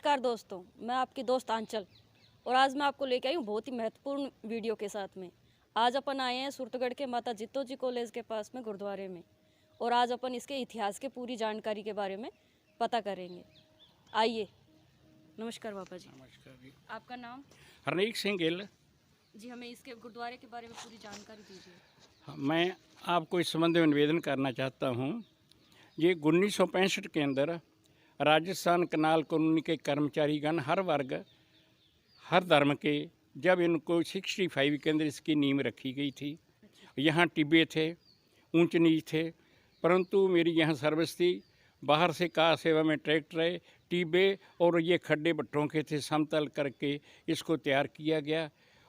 नमस्कार दोस्तों, मैं आपकी दोस्त आंचल और आज मैं आपको लेके आई हूँ बहुत ही महत्वपूर्ण वीडियो के साथ में। आज अपन आए हैं सुरतगढ़ के माता जित्तो जी कॉलेज के पास में गुरुद्वारे में और आज अपन इसके इतिहास के पूरी जानकारी के बारे में पता करेंगे। आइए। नमस्कार बाबा जी। नमस्कार जी। आपका नाम? हरनेक सिंह गिल। जी, हमें इसके गुरुद्वारे के बारे में पूरी जानकारी दीजिए। मैं आपको इस संबंध में निवेदन करना चाहता हूँ। ये 1965 के अंदर राजस्थान कनाल कॉलोनी के कर्मचारीगण हर वर्ग हर धर्म के, जब इनको 65 के अंदर इसकी नींव रखी गई थी। यहाँ टिब्बे थे, ऊंच नीच थे, परंतु मेरी यहाँ सर्विस थी। बाहर से कार सेवा में ट्रैक्टर है, टिब्बे और ये खड्डे भट्टों के थे, समतल करके इसको तैयार किया गया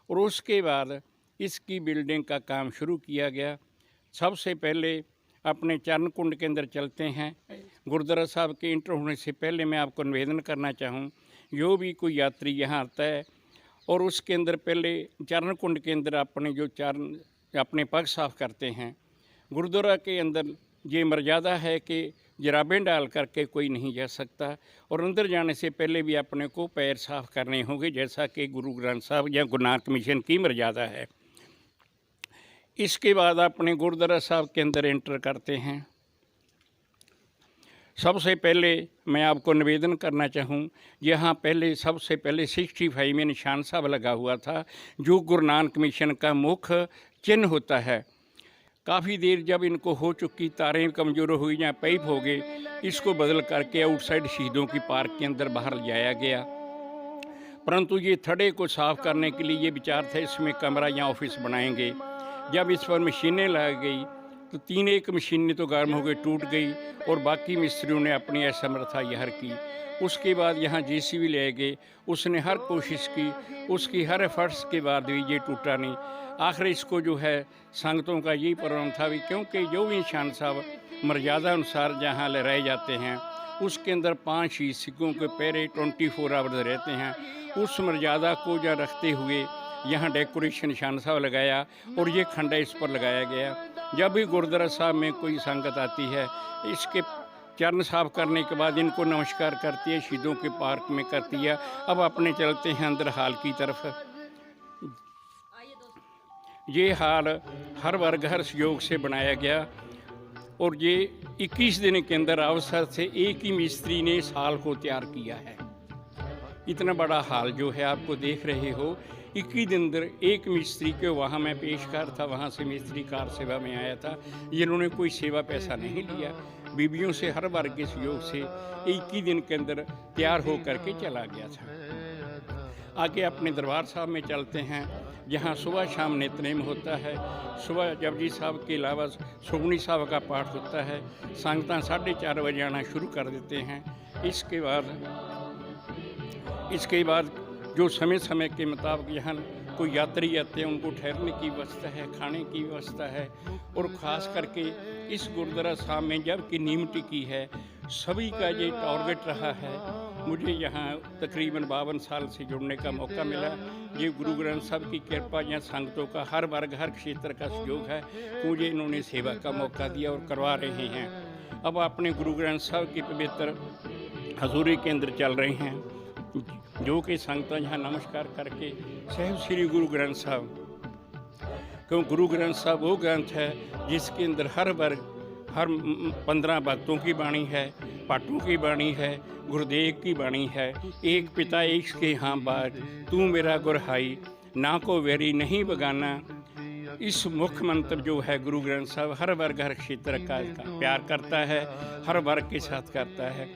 और उसके बाद इसकी बिल्डिंग का काम शुरू किया गया। सबसे पहले अपने चरण कुंड के अंदर चलते हैं। गुरुद्वारा साहब के इंटर होने से पहले मैं आपको निवेदन करना चाहूँ, जो भी कोई यात्री यहाँ आता है और उसके अंदर पहले चरण कुंड के अंदर अपने जो चरण अपने पग साफ करते हैं। गुरुद्वारा के अंदर ये मर्यादा है कि जराबें डाल करके कोई नहीं जा सकता और अंदर जाने से पहले भी अपने को पैर साफ करने होंगे, जैसा कि गुरु ग्रंथ साहब या गुरु नानक मिशन की मर्यादा है। इसके बाद अपने गुरुद्वारा साहब के अंदर एंटर करते हैं। सबसे पहले मैं आपको निवेदन करना चाहूँ, यहाँ पहले सबसे पहले 65 में निशान साहब लगा हुआ था, जो गुरु नानक मिशन का मुख्य चिन्ह होता है। काफ़ी देर जब इनको हो चुकी, तारें कमज़ोर हो गई या पाइप हो गए, इसको बदल करके आउटसाइड शहीदों की पार्क के अंदर बाहर ले जाया गया। परंतु ये थड़े को साफ़ करने के लिए ये विचार था इसमें कमरा या ऑफिस बनाएंगे। जब इस पर मशीनें लग गई तो 3 मशीनें तो गर्म हो गई, टूट गई और बाकी मिस्त्रियों ने अपनी असमर्था यहर की। उसके बाद यहाँ JCB ले गए, उसने हर कोशिश की, उसकी हर एफर्ट्स के बाद भी ये टूटा नहीं। आखिर इसको जो है संगतों का यही प्रॉब्लम था भी, क्योंकि जो भी निशान साहब मर्यादा अनुसार जहाँ लहराए जाते हैं उसके अंदर 5 शहीद सिखों के पैरे 24 आवर्स रहते हैं। उस मर्यादा को जहाँ रखते हुए यहाँ डेकोरेशन निशान साहब लगाया और ये खंडा इस पर लगाया गया। जब भी गुरुद्वारा साहब में कोई संगत आती है, इसके चरण साफ करने के बाद इनको नमस्कार करती है, शहीदों के पार्क में करती है। अब अपने चलते हैं अंदर हाल की तरफ। ये हाल हर वर्ग हर सहयोग से बनाया गया और ये 21 दिन के अंदर अवसर से एक ही मिस्त्री ने इस हाल को तैयार किया है। इतना बड़ा हाल जो है आपको देख रहे हो, 21 दिन अंदर एक मिस्त्री के वहाँ मैं पेशकार था, वहाँ से मिस्त्री कार सेवा में आया था। इन्होंने कोई सेवा पैसा नहीं लिया, बीबियों से हर वर्ग के सहयोग से 21 दिन के अंदर तैयार हो करके चला गया था। आगे अपने दरबार साहब में चलते हैं, जहाँ सुबह शाम नितनेम होता है। सुबह जपजी साहब के अलावा सुखमनी साहब का पाठ होता है। संगतां 4:30 बजे आना शुरू कर देते हैं। इसके बाद जो समय समय के मुताबिक यहाँ कोई यात्री आते हैं, उनको ठहरने की व्यवस्था है, खाने की व्यवस्था है और ख़ास करके इस गुरुद्वारा साहब में जब की नींव टिकी है, सभी का ये टारगेट रहा है। मुझे यहाँ तकरीबन 52 साल से जुड़ने का मौका मिला। ये गुरु ग्रंथ साहब की कृपा या संगतों का हर वर्ग हर क्षेत्र का सहयोग है, मुझे इन्होंने सेवा का मौका दिया और करवा रहे हैं। अब अपने गुरु ग्रंथ साहब की पवित्र हजूरी के अंदर चल रहे हैं, जो कि संगतां यहाँ नमस्कार करके साहिब श्री गुरु ग्रंथ साहब, क्यों गुरु ग्रंथ साहब वो ग्रंथ है जिसके अंदर हर वर्ग हर 15 भक्तों की बाणी है, पाठों की बाणी है, गुरुदेव की बाणी है। एक पिता एक के हाँ बात, तू मेरा गुरहाई, ना को वेरी नहीं बगाना। इस मुख्य मंत्र जो है गुरु ग्रंथ साहब हर वर्ग हर क्षेत्र का प्यार करता है, हर वर्ग के साथ करता है।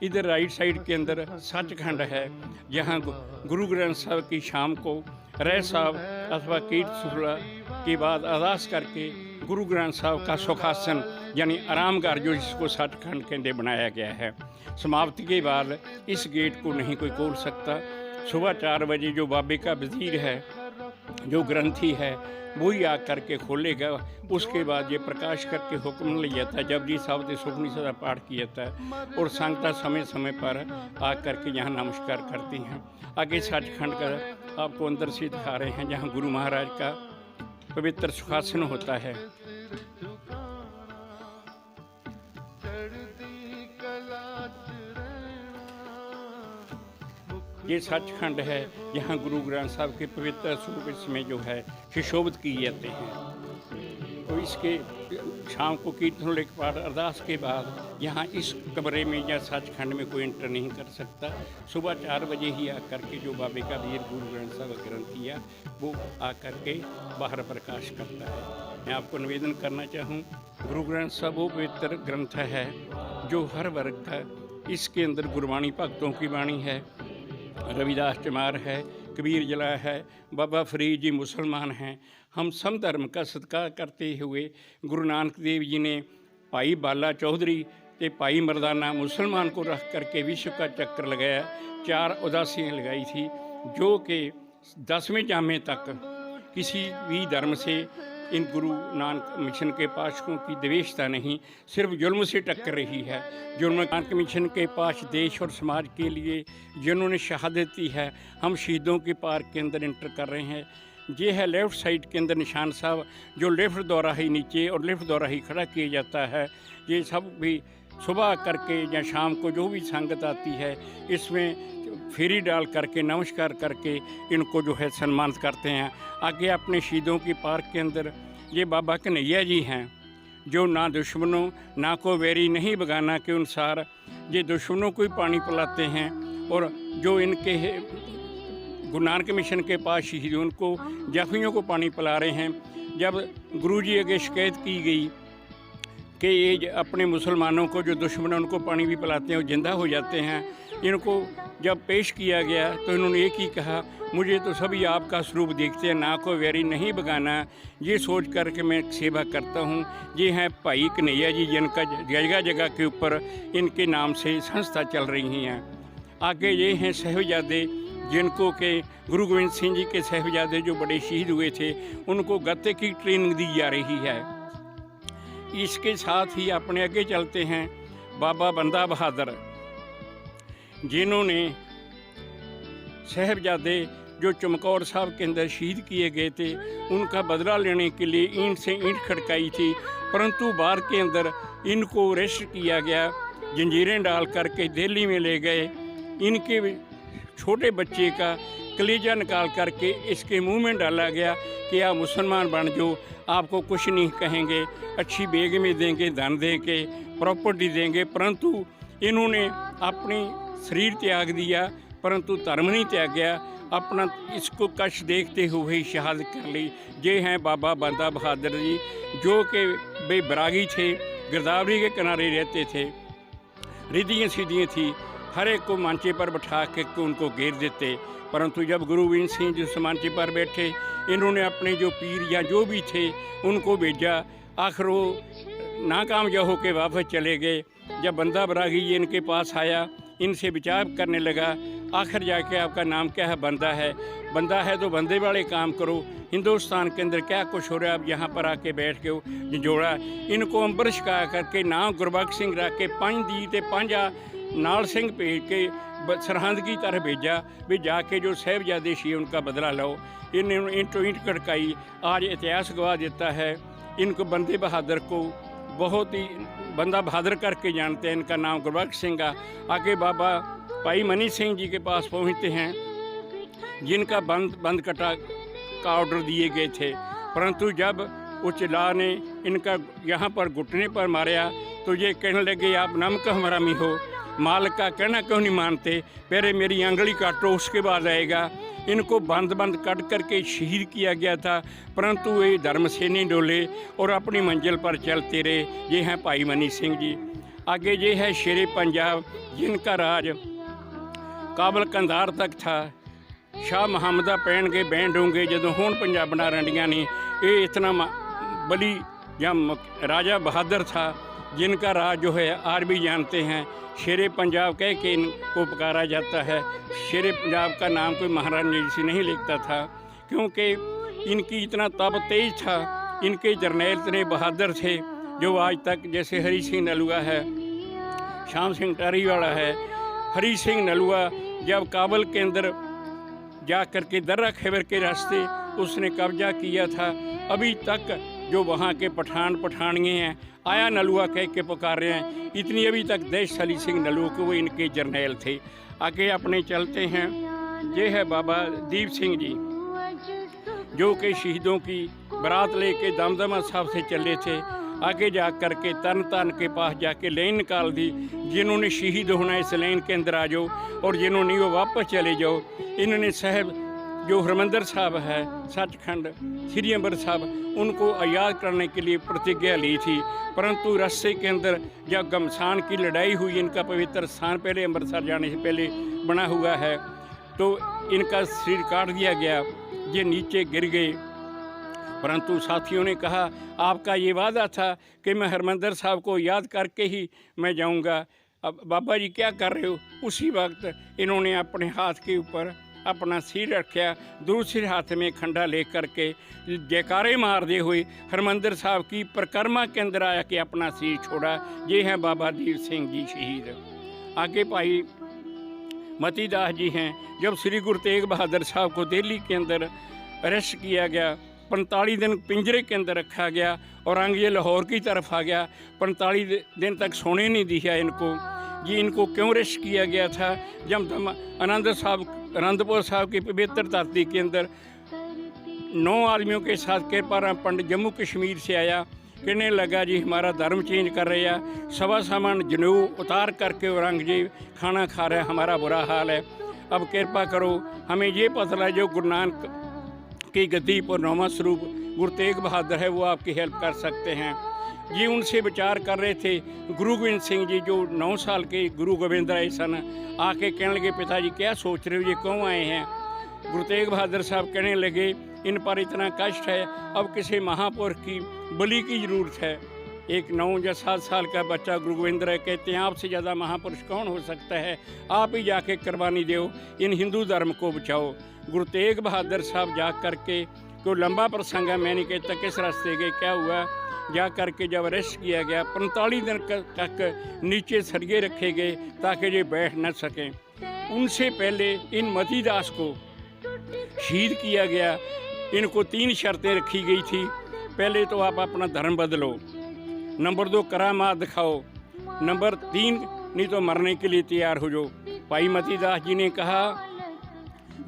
इधर राइट साइड के अंदर सचखंड है, जहाँ गुरु ग्रंथ साहब की शाम को रह साहब अथवा कीर्त सुरला के बाद अरदास करके गुरु ग्रंथ साहब का सुखासन यानी आराम घर जो जिसको सचखंड के अंदर बनाया गया है। समाप्ति के बाद इस गेट को नहीं कोई खोल सकता। सुबह 4 बजे जो बाबे का वजीर है, जो ग्रंथी है, वही आ करके खोलेगा। उसके बाद ये प्रकाश करके हुक्म लिया था, जब जी साहब ने सुखमनी साहब का पाठ किया था और संगतां समय समय पर आ करके यहाँ नमस्कार करती हैं। आगे सचखंड का आपको अंदर से दिखा रहे हैं, जहाँ गुरु महाराज का पवित्र सुखासन होता है। ये सचखंड है, यहाँ गुरु ग्रंथ साहब के पवित्र स्वरूप इसमें जो है सुशोभित किए जाते हैं। तो इसके शाम को कीर्तन लेख पाठ अरदास के बाद यहाँ इस कमरे में या सचखंड में कोई एंटर नहीं कर सकता। सुबह 4 बजे ही आकर के जो बाबे का वीर गुरु ग्रंथ साहब ग्रंथ किया वो आकर के बाहर प्रकाश करता है। मैं आपको निवेदन करना चाहूँ, गुरु ग्रंथ साहब वो पवित्र ग्रंथ है जो हर वर्ग का, इसके अंदर गुरबाणी भक्तों की वाणी है, रविदास चमार है, कबीर जला है, बाबा फरीद जी मुसलमान हैं। हम सम धर्म का सत्कार करते हुए गुरु नानक देव जी ने भाई बाला चौधरी ते भाई मर्दाना मुसलमान को रख करके विश्व का चक्कर लगाया। 4 उदासियाँ लगाई थी जो कि 10वें जामे तक किसी भी धर्म से इन गुरु नानक मिशन के पाठकों की द्वेषता नहीं, सिर्फ जुल्म से टक्कर रही है। जुल्म नानक मिशन के पास देश और समाज के लिए जिन्होंने शहादत दी है, हम शहीदों के पार्क के अंदर इंटर कर रहे हैं। ये है लेफ़्ट साइड के अंदर निशान साहब, जो लिफ्ट द्वारा ही नीचे और लिफ्ट द्वारा ही खड़ा किया जाता है। ये सब भी सुबह करके या शाम को जो भी संगत आती है इसमें फेरी डाल करके नमस्कार करके इनको जो है सम्मानित करते हैं। आगे अपने शहीदों की पार्क के अंदर ये बाबा कन्हैया जी हैं, जो ना दुश्मनों ना को वैरी नहीं बगाना के अनुसार ये दुश्मनों को ही पानी पिलाते हैं, और जो इनके गुरु नानक मिशन के पास शहीद उनको जख्मियों को पानी पिला रहे हैं। जब गुरुजी आगे शिकायत की गई कि ये अपने मुसलमानों को जो दुश्मन उनको पानी भी पिलाते हैं वो जिंदा हो जाते हैं, इनको जब पेश किया गया तो इन्होंने एक ही कहा, मुझे तो सभी आपका स्वरूप देखते हैं, ना को वैरी नहीं बगाना। ये सोच कर के मैं सेवा करता हूँ। ये हैं भाई कन्हैया जी, जिनका जगह जगह के ऊपर इनके नाम से संस्था चल रही हैं। आगे ये हैं साहिबजादे, जिनको के गुरु गोविंद सिंह जी के साहिबजादे जो बड़े शहीद हुए थे, उनको गत्ते की ट्रेनिंग दी जा रही है। इसके साथ ही अपने आगे चलते हैं बाबा बंदा बहादुर, जिन्होंने साहिबजादे जो चमकौर साहब के अंदर शहीद किए गए थे, उनका बदला लेने के लिए ईंट से ईंट खड़काई थी, परंतु बार के अंदर इनको अरेस्ट किया गया, जंजीरें डाल करके दिल्ली में ले गए। इनके छोटे बच्चे का कलेजा निकाल करके इसके मुंह में डाला गया कि आप मुसलमान बन जाओ, आपको कुछ नहीं कहेंगे, अच्छी बेग में देंगे, धन देंगे, प्रॉपर्टी देंगे, परंतु इन्होंने अपनी शरीर त्याग दिया परंतु धर्म नहीं त्यागया। अपना इसको कष्ट देखते हुए ही शहादत कर ली। ये हैं बाबा बंदा बहादुर जी, जो कि बेबरागी थे, गिरदावरी के किनारे रहते थे, रिद्धियाँ सीधियाँ थी, हर एक को मांचे पर बैठा के उनको घेर देते। परंतु जब गुरु गोविंद सिंह जिस मांचे पर बैठे, इन्होंने अपने जो पीर या जो भी थे उनको भेजा, आखिर वो नाकामयाब होकर वापस चले गए। जब बंदा बरागी ये इनके पास आया, इनसे विचार करने लगा, आखिर जाके आपका नाम क्या है? बंदा है। बंदा है तो बंदे वाले काम करो, हिंदुस्तान के अंदर क्या कुछ हो रहा है, आप यहाँ पर आके बैठ के जोड़ा। इनको अंबर शिका करके नाम गुरबख्श सिंह रख के 5 दी ते 5 नाल सिंह भेज के सरहंद की तरफ भेजा भी जाके जो साहिबजादे शी उनका बदला लो। इन्होंने ईंटों ईंट खड़काई। आज इतिहास गवाह देता है, इनको बंदे बहादुर को बहुत ही बंदा बहादुर करके जानते हैं। इनका नाम गुरबख्श सिंह है। आगे बाबा भाई मनी सिंह जी के पास पहुँचते हैं, जिनका बंद कटा का ऑर्डर दिए गए थे, परंतु जब उचला ने इनका यहाँ पर घुटने पर मारा तो ये कहने लगे आप नमक हरामी हो, मालिक का कहना क्यों नहीं मानते, पहले मेरी अंगली काटो उसके बाद आएगा। इनको बंद कट करके शहीद किया गया था, परंतु ये धर्म से नहीं डोले और अपनी मंजिल पर चलते रहे। ये हैं भाई मनी सिंह जी। आगे ये है शेरे पंजाब, जिनका राज काबल कंधार तक था। शाह मुहम्मदा पैन के बैंड होंगे जदों होन पंजाबना रंडियां ने, ये इतना बली या राजा बहादुर था, जिनका राज जो है आज भी जानते हैं। शेरे पंजाब कह के इनको पुकारा जाता है। शेरे पंजाब का नाम कोई महाराजा जी नहीं लिखता था, क्योंकि इनकी इतना तब तेज था। इनके जर्नैल इतने बहादुर थे, जो आज तक जैसे हरी सिंह नलुआ है, श्याम सिंह टारीवाला है। हरी सिंह नलुआ जब काबल के अंदर जा कर के दर्रा खैबर के रास्ते उसने कब्जा किया था, अभी तक जो वहाँ के पठानिए हैं आया नलुआ कह के पुकार रहे हैं। इतनी अभी तक देश अली सिंह नलुआ को वो इनके जर्नैल थे। आगे अपने चलते हैं ये है बाबा दीप सिंह जी, जो कि शहीदों की बारात लेके दमदमा साहब से चले थे। आगे जा कर के तरन तारण के पास जाके लाइन निकाल दी, जिन्होंने शहीद होना इस लाइन के अंदर आ जाओ, और जिन्होंने वो वापस चले जाओ। इन्होंने साहब जो हरमंदर साहब है सचखंड श्री अम्बरसर साहब, उनको आज़ाद करने के लिए प्रतिज्ञा ली थी, परंतु रास्ते के अंदर जब घमसान की लड़ाई हुई, इनका पवित्र स्थान पहले अमृतसर जाने से पहले बना हुआ है, तो इनका सिर काट दिया गया, ये नीचे गिर गए। परंतु साथियों ने कहा आपका ये वादा था कि मैं हरमंदर साहब को याद करके ही मैं जाऊंगा, अब बाबा जी क्या कर रहे हो। उसी वक्त इन्होंने अपने हाथ के ऊपर अपना सिर रखा, दूसरे हाथ में खंडा ले करके जयकारे मारते हुए हरमंदर साहब की परिक्रमा के अंदर आया कि अपना सिर छोड़ा। ये हैं बाबा दीप सिंह जी शहीद। आगे भाई मती दास जी हैं। जब श्री गुरु तेग बहादुर साहब को दिल्ली के अंदर अरेस्ट किया गया, 45 दिन पिंजरे के अंदर रखा गया, औरंगजेब लाहौर की तरफ आ गया, 45 दिन तक सोने नहीं दिया इनको। ये इनको क्यों अरेस्ट किया गया था? जब आनंदपुर साहब की पवित्र धरती के अंदर 9 आदमियों के साथ कृपाराम पंडित जम्मू कश्मीर से आया, कहने लगा जी हमारा धर्म चेंज कर रहे हैं, सवा सामान जनेऊ उतार करके औरंगजेब खाना खा रहा है, हमारा बुरा हाल है, अब कृपा करो हमें ये पता लगे जो गुरु नानक की गद्दी पर 9वां स्वरूप गुरु तेग बहादुर है, वो आपकी हेल्प कर सकते हैं। ये उनसे विचार कर रहे थे। गुरु गोविंद सिंह जी जो 9 साल के गुरु गोविंद राय सन, आके कहने लगे पिताजी क्या सोच रहे हो, ये क्यों आए हैं? गुरु तेग बहादुर साहब कहने लगे इन पर इतना कष्ट है, अब किसी महापुरुष की बलि की ज़रूरत है। एक 9 या 7 साल का बच्चा गुरु गोविंद राय कहते हैं आपसे ज़्यादा महापुरुष कौन हो सकता है, आप ही जाके कुर्बानी दो, इन हिंदू धर्म को बचाओ। गुरु तेग बहादुर साहब जा करके, कोई लंबा प्रसंग है, मैं नहीं कहता किस रास्ते गए क्या हुआ, जा करके जब अरेस्ट किया गया 45 दिन तक नीचे सरिये रखे गए ताकि ये बैठ न सकें। उनसे पहले इन मती दास को शहीद किया गया। इनको 3 शर्तें रखी गई थी। पहले तो आप अपना धर्म बदलो, नंबर 2 करामात दिखाओ, नंबर 3 नहीं तो मरने के लिए तैयार हो जाओ। भाई मती दास जी ने कहा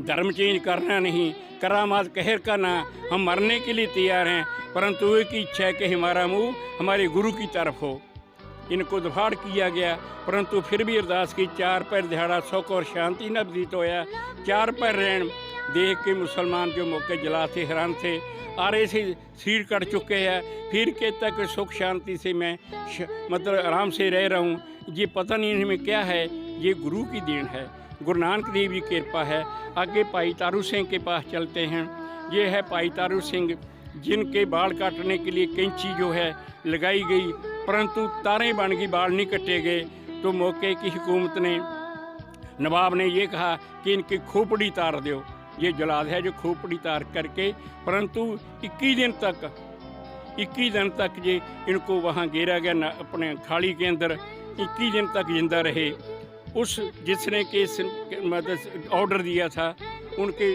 धर्म चेंज करना नहीं, करामात कहर का ना, हम मरने के लिए तैयार हैं, परंतु एक ही इच्छा है कि हमारा मुंह हमारे गुरु की तरफ हो। इनको दफाड़ किया गया, परंतु फिर भी अरदास की 4 पैर दिहाड़ा सुख और शांति न व्यतीत होया। 4 पैर रहन देख के मुसलमान जो मौके जला थे हैरान थे, आरे से सिर कट चुके हैं, फिर के तक सुख शांति से मैं मतलब आराम से रह रहा हूँ। ये पता नहीं इनमें क्या है, ये गुरु की देन है, गुरु नानक देव जी की कृपा है। आगे भाई तारू सिंह के पास चलते हैं। ये है भाई तारू सिंह, जिनके बाल काटने के लिए कैंची जो है लगाई गई, परंतु तारे बन गई, बाल नहीं कटे गए। तो मौके की हुकूमत ने, नवाब ने ये कहा कि इनकी खोपड़ी तार दो। ये जलाद है जो खोपड़ी तार करके, परंतु 21 दिन तक ये इनको वहाँ घेरा गया अपने खाड़ी के अंदर। 21 दिन तक जिंदा रहे। उस जिसने केस मतलब ऑर्डर दिया था उनके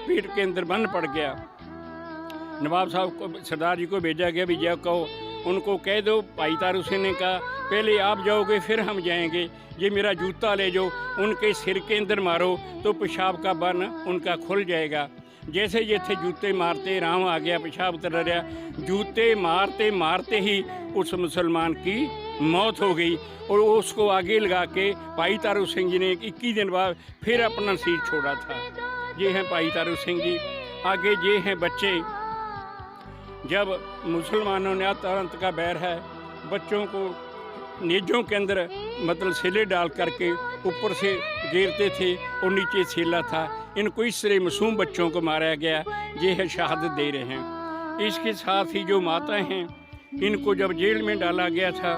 पेट के अंदर बंद पड़ गया। नवाब साहब को, सरदार जी को भेजा गया भी जाओ कहो, उनको कह दो। भाई तारू सिंह ने कहा पहले आप जाओगे फिर हम जाएंगे, ये मेरा जूता ले जाओ, उनके सिर के अंदर मारो तो पेशाब का बन उनका खुल जाएगा। जैसे जैसे जूते मारते राम आ गया, पेशाब उतर रहा, जूते मारते मारते ही उस मुसलमान की मौत हो गई। और उसको आगे लगा के भाई तारू सिंह जी ने 21 दिन बाद फिर अपना सिर छोड़ा था। ये हैं भाई तारू सिंह जी। आगे ये हैं बच्चे। जब मुसलमानों ने तुरंत का बैर है, बच्चों को नेजों के अंदर मतलब सेले डाल करके ऊपर से घेरते थे और नीचे सेला था। इनको इस तरह मासूम बच्चों को मारा गया। ये है शहादत दे रहे हैं। इसके साथ ही जो माता हैं, इनको जब जेल में डाला गया था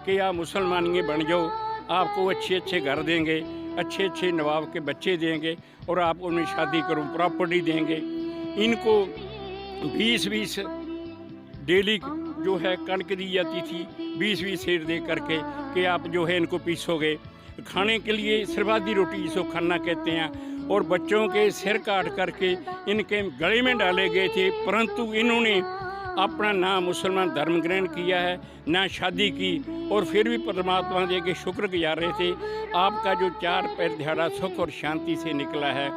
कि आप मुसलमानिए बन जाओ, आपको अच्छे अच्छे घर देंगे, अच्छे अच्छे नवाब के बच्चे देंगे और आप उन्हें शादी करो, प्रॉपर्टी देंगे। इनको 20-20 डेली जो है कणक दी जाती थी, 20-20 सेर दे करके कि आप जो है इनको पीसोगे। खाने के लिए सिरबादी रोटी जिसको खाना कहते हैं। और बच्चों के सिर काट करके इनके गले में डाले गए थे, परंतु इन्होंने अपना ना मुसलमान धर्म ग्रहण किया है, ना शादी की, और फिर भी परमात्मा के शुक्र गुजार रहे थे। आपका जो 4 पैर दिहाड़ा सुख और शांति से निकला है।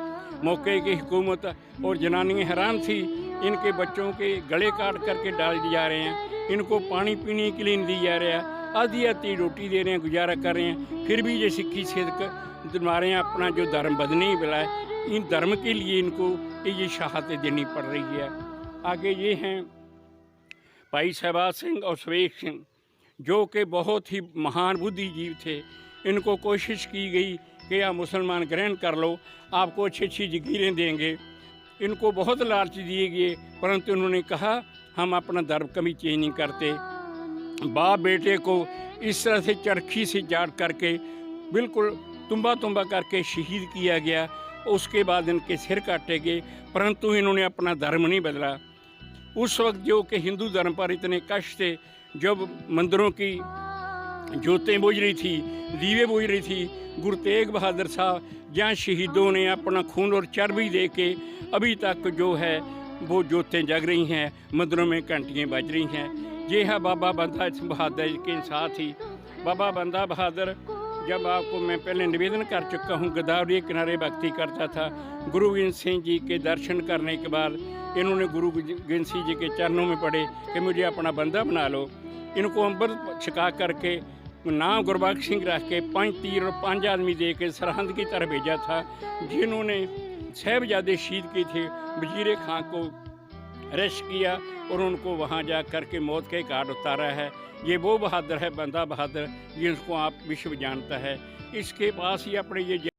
मौके की हुकूमत और जनानियाँ हैरान थी, इनके बच्चों के गले काट करके डाल दिए जा रहे हैं, इनको पानी पीने के लिए नहीं दिया जा रहा, आधी आधी रोटी दे रहे हैं, गुजारा कर रहे हैं, फिर भी ये सिक्खी सिद्क मारे हैं, अपना जो धर्म बदलने ही मिला है, इन धर्म के लिए इनको ये शहादत देनी पड़ रही है। आगे ये हैं भाई शहबाज सिंह और सुरेश सिंह, जो कि बहुत ही महान बुद्धिजीवी थे। इनको कोशिश की गई कि आप मुसलमान ग्रहण कर लो, आपको अच्छी अच्छी जगीरें देंगे। इनको बहुत लालच दिए गए, परंतु उन्होंने कहा हम अपना धर्म कभी चेंज नहीं करते। बाप बेटे को इस तरह से चरखी से जाट करके बिल्कुल तुम्बा तुम्बा करके शहीद किया गया। उसके बाद इनके सिर काटे गए, परंतु इन्होंने अपना धर्म नहीं बदला। उस वक्त जो कि हिंदू धर्म पर इतने कष्ट थे, जब मंदिरों की जोतें बुझ रही थी, दीवे बुझ रही थी, गुरु तेग बहादुर साहब जहाँ शहीदों ने अपना खून और चर्बी दे के अभी तक जो है वो जोतें जग रही हैं, मंदिरों में घंटियाँ बज रही हैं। ये है बाबा बंदा बहादुर के साथ ही बाबा बंदा बहादुर, जब आपको मैं पहले निवेदन कर चुका हूँ, गोदावरी किनारे भक्ति करता था। गुरु गोविंद सिंह जी के दर्शन करने के बाद इन्होंने गुरु गोविंद सिंह जी के चरणों में पड़े कि मुझे अपना बंदा बना लो। इनको अमृत छिका करके नाम गुरबख्श सिंह रख के 5 तीर और 5 आदमी दे के सरहद की तरफ भेजा था, जिन्होंने साहिबजादे शहीद किए थे। वजीर खां को अरेस्ट किया और उनको वहाँ जा कर के मौत के घाट उतारा है। ये वो बहादुर है, बंदा बहादुर, जिसको आप विश्व जानता है। इसके पास ही अपने ये